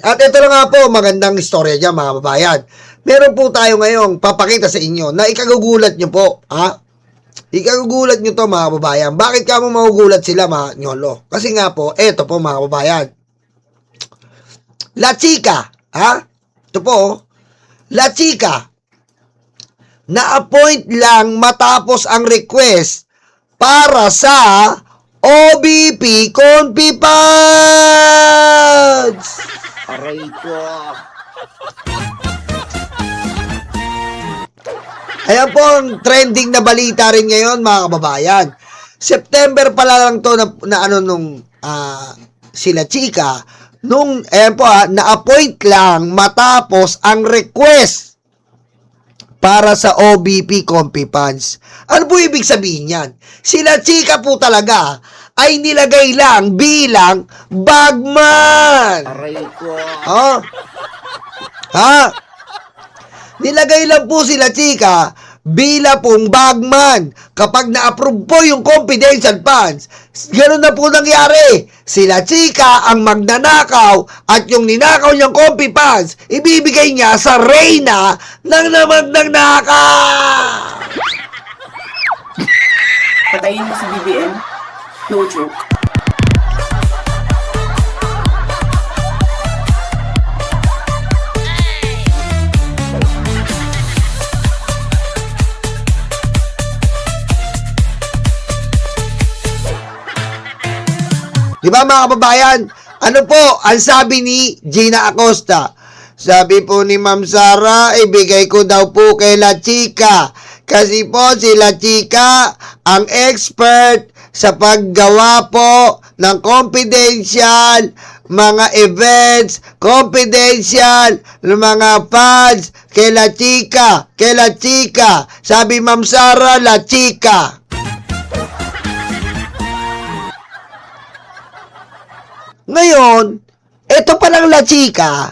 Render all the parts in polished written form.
At ito na nga po, magandang istorya dyan mga babayan. Meron po tayo ngayong papakita sa inyo na ikagugulat nyo po. Ha? Ikagugulat nyo to mga babayan. Bakit ka mo magugulat sila mga nyolo? Kasi nga po, eto po mga babayan. La Chica. Ha? Ito po. La Chica. Na-appoint lang matapos ang request para sa OBP Confipads. Aray ko. Ayan po ang trending na balita rin ngayon mga kababayan. September pala lang to nung sila Chica nung na-appoint lang matapos ang request para sa OBP Confipads. Ano po ibig sabihin yan? Sila Chica po talaga ay nilagay lang bilang bagman. Aray ko. Ha? Nilagay lang po sila Chica bilang pong bagman kapag na-approve po yung confidential funds. Ganun na po nangyari. Sila Chica ang magnanakaw at yung ninakaw niyang compi funds, ibibigay niya sa reyna ng nakaw. Patayin mo si BBM. No joke. Di ba mga kababayan? Ano po ang sabi ni Gina Acosta? Sabi po ni Ma'am Sara, ibigay ko daw po kay La Chica. Kasi po si La Chica ang expert sa paggawa po ng confidential mga events, confidential mga funds kay La Chica. Kay La Chica. Sabi Ma'am Sara, La Chica. Ngayon, ito palang La Chica,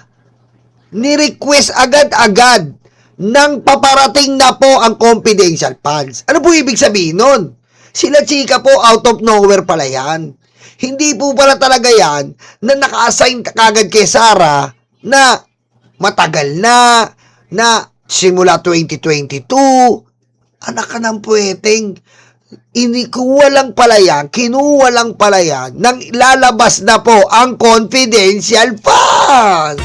ni-request agad-agad nang paparating na po ang confidential funds. Ano po ibig sabihin nun? Si La Chica po out of nowhere pala yan. Hindi po pala talaga yan na naka-assign kagad kay Sara na matagal na simula 2022. Anak ka ng puweteng. Kinuha lang pala yan nang lalabas na po ang confidential fund.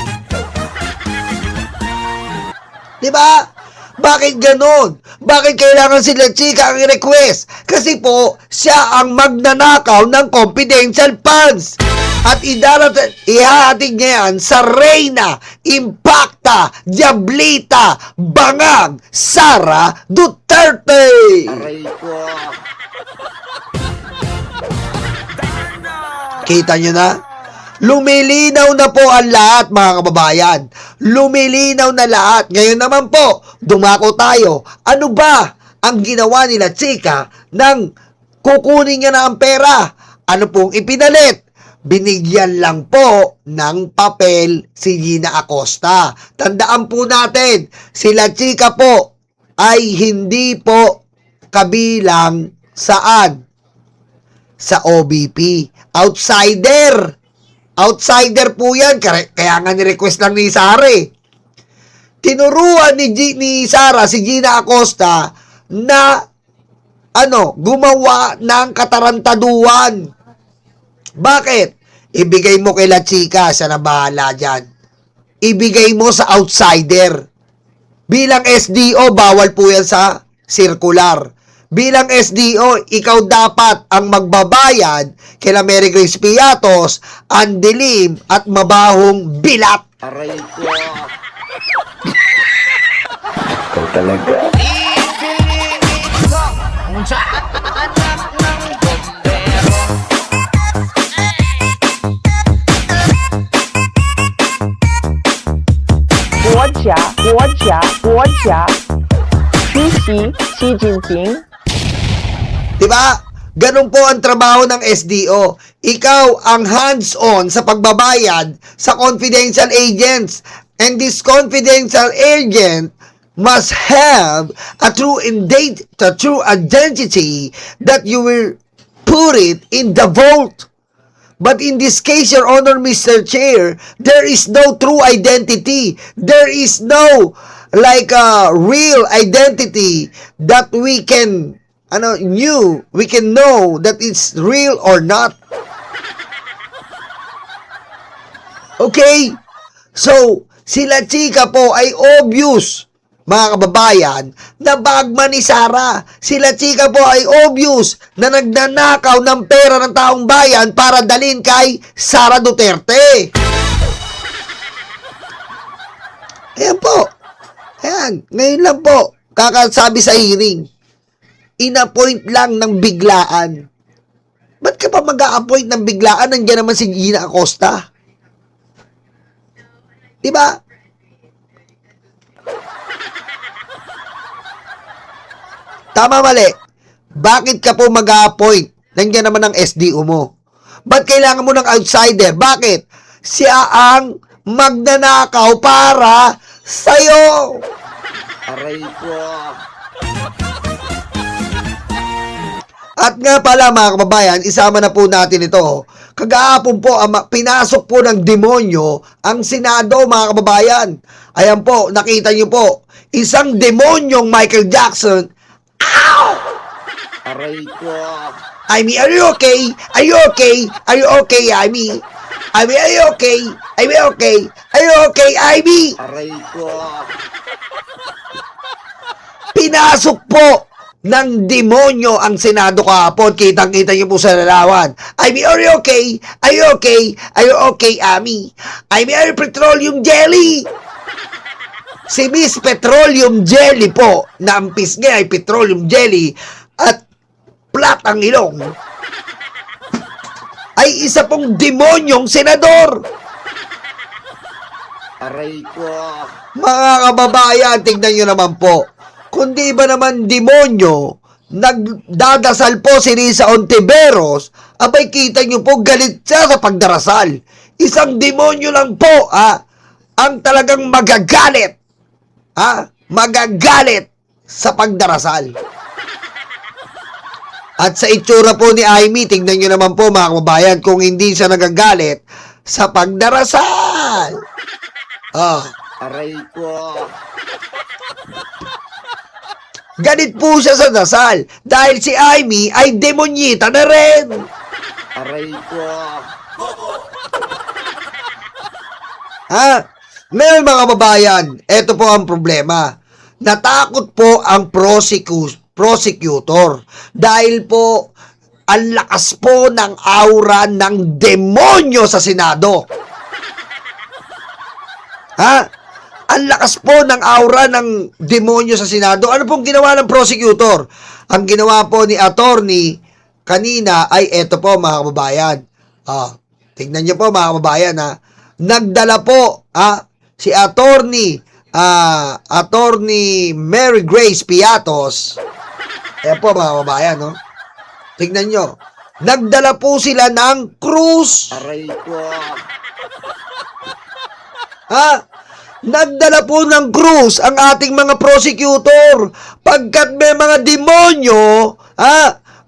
Diba? Bakit ganon? Bakit kailangan sila Chica ang request? Kasi po, siya ang magnanakaw ng confidential funds. At ihahatid niya yan sa Reyna, Impacta, Diablita, Bangag, Sara Duterte. Aray ko. Kita nyo na? Lumilinaw na po ang lahat mga kababayan. Lumilinaw na lahat. Ngayon naman po, dumako tayo. Ano ba ang ginawa nila Chica nang kukunin niya na ang pera? Ano pong ipinalit? Binigyan lang po ng papel si Gina Acosta. Tandaan po natin, sila Chica po ay hindi po kabilang saan? Sa OBP. Outsider. Outsider po yan. Kaya nga ni-request lang ni Sara eh. Tinuruan ni Sara si Gina Acosta na gumawa ng katarantaduan. Bakit? Ibigay mo kay La Chica, siya na bahala dyan. Ibigay mo sa outsider. Bilang SDO, bawal po yan sa circular. Bilang SDO, ikaw dapat ang magbabayad kila Mary Grace Piatos, ang dilim at mabahong bilat. Aray ko. Ikaw talaga. Quốc gia,出席Xi Jinping。 Diba? Ganun po ang trabaho ng SDO. Ikaw ang hands-on sa pagbabayad sa confidential agents. And this confidential agent must have a true identity that you will put it in the vault. But in this case, Your Honor, Mr. Chair, there is no true identity. There is no like a real identity that we can we can know that it's real or not. Okay? So, sila chika po ay obvious, mga kababayan, na bagman ni Sara. Sila chika po ay obvious na nagnanakaw ng pera ng taong bayan para dalhin kay Sara Duterte. Ayan po. Ayan. Ngayon lang po, kakasabi sa hearing, in-appoint lang ng biglaan. Ba't ka pa mag-a-appoint ng biglaan? Nandiyan naman si Gina Acosta. Diba? Tama, mali. Bakit ka po mag-a-appoint? Nandiyan naman ang SDO mo. Ba't kailangan mo ng outsider? Bakit? Siya ang magnanakaw para sa'yo. Aray ko. At nga pala, mga kababayan, isama na po natin ito. Kagahapon po, pinasok po ng demonyo ang Senado, mga kababayan. Ayan po, nakita niyo po, isang demonyong Michael Jackson. Ow! Aray ko. Amy, are you okay? Are you okay? Are you okay, Amy? Amy, are you okay? Are you okay? Are you okay, Amy? Aray ko. Pinasok po ng demonyo ang Senado kahapon. Kitang-kita niyo po sa larawan. Amy, are you okay? Are you okay? Are you okay, Amy? Amy, are you petroleum jelly? Si Miss Petroleum Jelly po, na ang pisngi ay petroleum jelly at flat ang ilong, ay isa pong demonyong senador. Aray ko. Mga kababayan, tignan nyo naman po. Kundi ba naman demonyo, nagdadasal po si Risa Ontiveros, abay kita nyo po galit siya sa pagdarasal. Isang demonyo lang po, ang talagang magagalit. Magagalit sa pagdarasal. At sa itsura po ni Amy, tignan nyo naman po, mga kababayan, kung hindi siya nagagalit sa pagdarasal. Aray ko. Ganit po siya sa dasal dahil si Amy ay demonyita na rin. Aray ko. Ngayon, mga kababayan, eto po ang problema. Natakot po ang prosecutor dahil po ang lakas po ng aura ng demonyo sa Senado. Ang lakas po ng aura ng demonyo sa Senado. Ano pong ginawa ng prosecutor? Ang ginawa po ni attorney kanina ay eto po, mga kababayan. Tingnan niyo po, mga kababayan, nagdala po si attorney Mary Grace Piatos. Ayan po, mga kababayan, no? Tingnan nyo. Nagdala po sila ng krus. Aray ko. Nagdala po ng krus ang ating mga prosecutor. Pagkat may mga demonyo,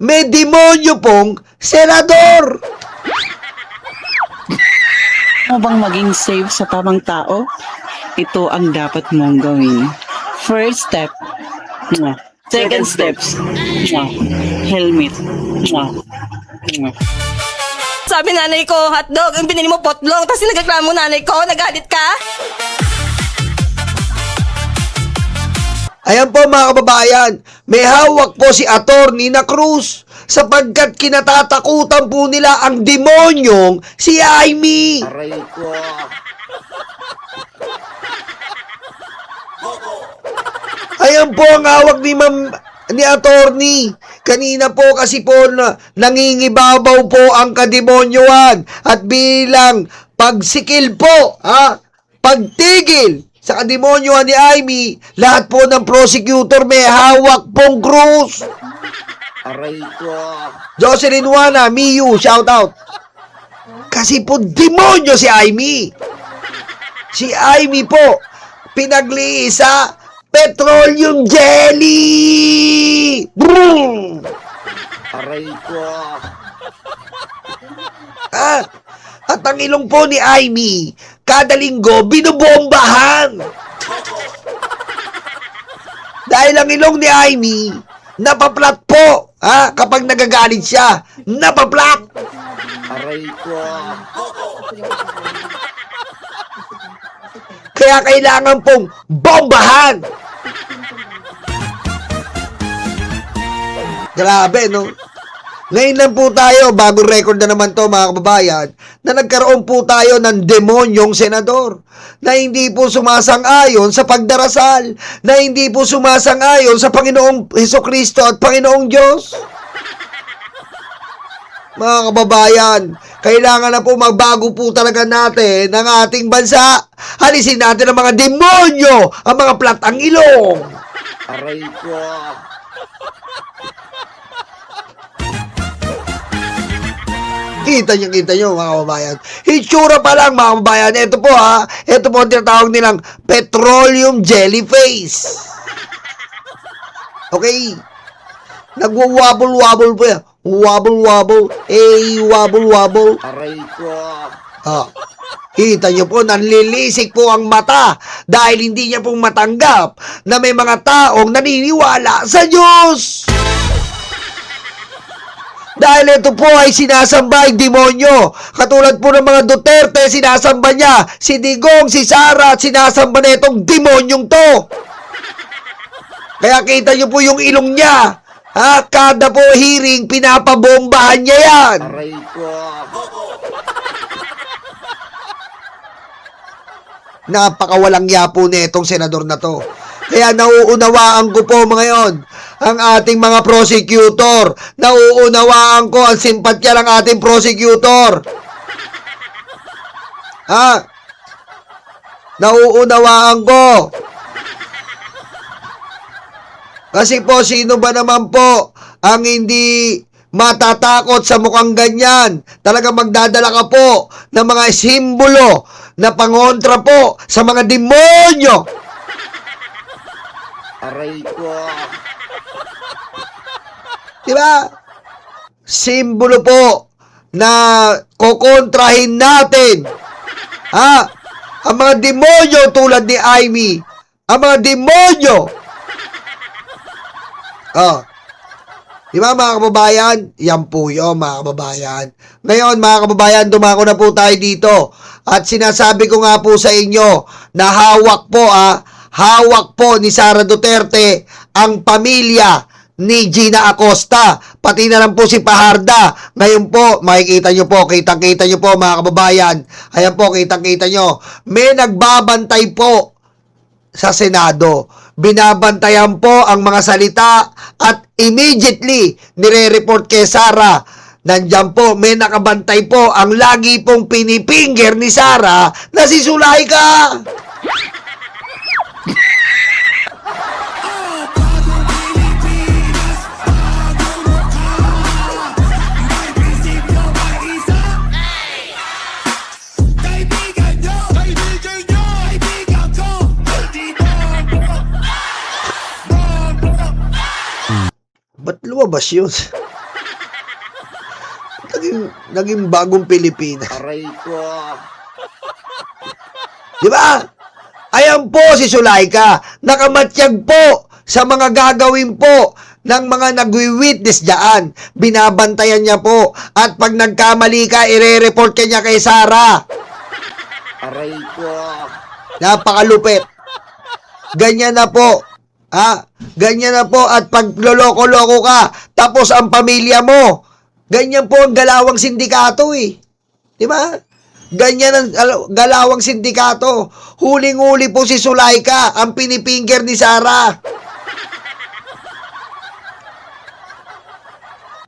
may demonyo pong senador. Mo bang maging safe sa tamang tao? Ito ang dapat mong gawin. First step, second steps, helmet. Sabi nanay ko, hotdog, ang binili mo potlong, tapos nagreklamo nanay ko, nagalit ka? Ayan po, mga kababayan, may hawak po si attorney na krus sapagkat kinatatakutan po nila ang demonyong si Amy. Aray ko. Ayan po ang hawak ni attorney. Kanina po kasi po nangingibabaw po ang kademonyohan at bilang pagsikil po, pagtigil sa kademonyohan ni Amy, lahat po ng prosecutor may hawak pong krus. Aray ko. Jocelyn Juana, Miyu, shout out. Kasi po demonyo si Amy. Si Amy po, pinagliisa, petroleum jelly! Boom! Aray ko. Ha? At ang ilong po ni Aimee, kada linggo, binubombahan. Dahil ang ilong ni Aimee, napaplat po. Ha? Kapag nagagalit siya, napaplat. Aray ko. Kaya kailangan pong bombahan. Grabe, no? Ngayon lang po tayo, bagong record na naman to mga kababayan, na nagkaroon po tayo ng demonyong senador na hindi po sumasang-ayon sa pagdarasal, na hindi po sumasang-ayon sa Panginoong Hesukristo at Panginoong Diyos. Mga kababayan, kailangan na po magbago po talaga natin ang ating bansa. Halisin natin ang mga demonyo, ang mga platang ilong. Aray ko. Kita nyo mga kababayan. Hitsura pa lang mga kababayan. Ito po ha. Ito po ang tinatawag nilang petroleum jellyface. Okay. Nagwa-wobble-wobble po yan. Wobble-wobble. Wobble-wobble. Aray ko. Ah. Kita nyo po, nanlilisik po ang mata dahil hindi niya pong matanggap na may mga taong naniniwala sa Diyos. Dahil ito po ay sinasamba ang demonyo. Katulad po ng mga Duterte, sinasamba niya. Si Digong, si Sara, at sinasamba na itong demonyong to. Kaya kita niyo po yung ilong niya. Ha? Kada po hearing, pinapabombahan niya yan. Aray ko. Napakawalang yapo na itong senador na to. Kaya nauunawaan ko po mga yon ang ating mga prosecutor. Nauunawaan ko ang simpatya ng ating prosecutor. Ha? Nauunawaan ko. Kasi po, sino ba naman po ang hindi matatakot sa mukhang ganyan? Talaga magdadala ka po ng mga simbolo na pangontra po sa mga demonyo. Aray ko. Diba? Simbolo po na kokontrahin natin. Ha? Ang mga demonyo tulad ni Aimee. Ang mga demonyo. Oh. Diba mga kababayan? Yan po yun mga kababayan. Ngayon mga kababayan, dumako na po tayo dito. At sinasabi ko nga po sa inyo na hawak po ni Sara Duterte ang pamilya ni Gina Acosta, pati na lang po si Paharda. Ngayon po, makikita nyo po, kitang-kita nyo po mga kababayan. Ayan po, kitang-kita nyo. May nagbabantay po sa Senado. Binabantayan po ang mga salita at immediately nire-report kay Sara. Nandiyan po, may nakabantay po ang lagi pong pinipinger ni Sara na si Zulaika. Ba't lumabas yun? naging bagong Pilipinas. Aray ko. Di ba? Ayan po si Zulaika. Nakamatiyag po sa mga gagawin po ng mga nagwi-witness dyan. Binabantayan niya po. At pag nagkamali ka, ire-report ka niya kay Sara. Aray ko. Napakalupit. Ganyan na po. Ha? Ganyan na po. At pag loloko-loko ka, tapos ang pamilya mo, ganyan po ang galawang sindikato eh. Di ba? Ganyan ang galawang sindikato. Huling-huli po si Zulaika, ang pinipinger ni Sara.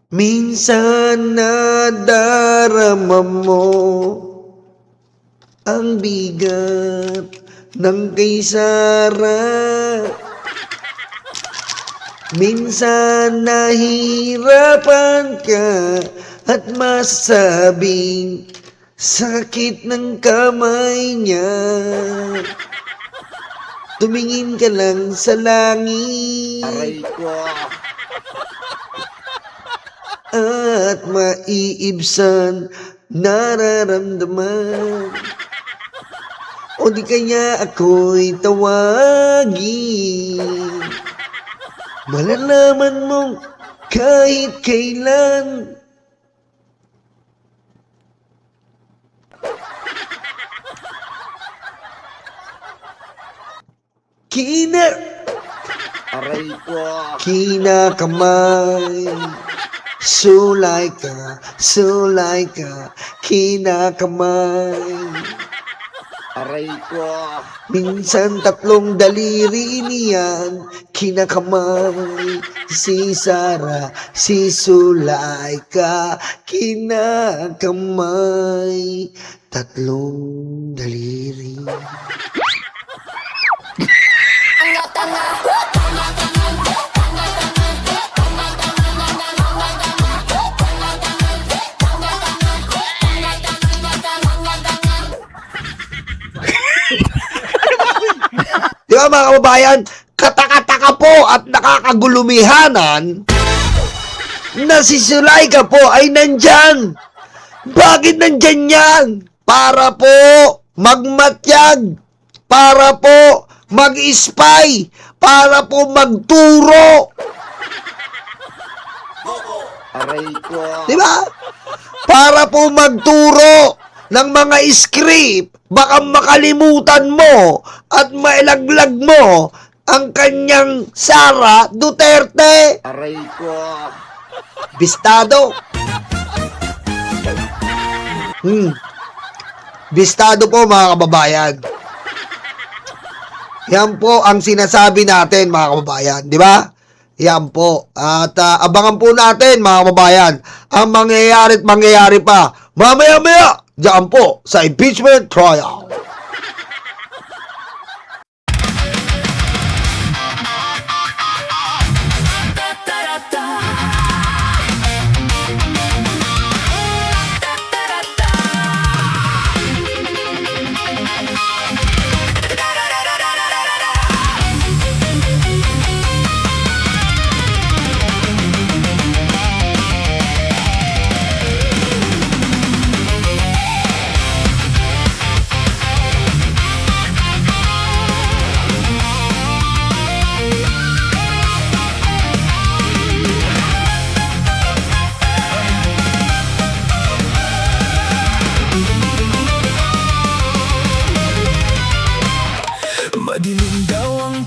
Minsan nadarama mo ang bigat ng kay Sara. Minsan nahirapan ka at masabing sakit ng kamay niya. Tumingin ka lang sa langit Aray ko. at maiibsan nararamdaman. O di kaya ako'y tawagin. Malalaman mong kahit kailan. Aray ko. Kinakamay. Sulay ka, kinakamay. Aray ko. Minsan 3 daliri niyan, kinakamay. Si Sara, si Sulayka, kinakamay. 3 daliri. Di ba mga kababayan, katakataka po at nakakagulumihanan na si Sulayka po ay nandyan. Bakit nandyan yan? Para po magmatyag, para po mag-spy, para po magturo. Aray ko. Di ba? Para po magturo ng mga script, baka makalimutan mo at mailaglag mo ang kanyang Sara Duterte. Aray ko. Bistado. Bistado po mga kababayan. Yan po ang sinasabi natin mga kababayan, di ba? Yan po. At abangan po natin mga kababayan ang mangyayari at mangyayari pa mamaya-maya diyan po sa impeachment trial. Madilim daw ang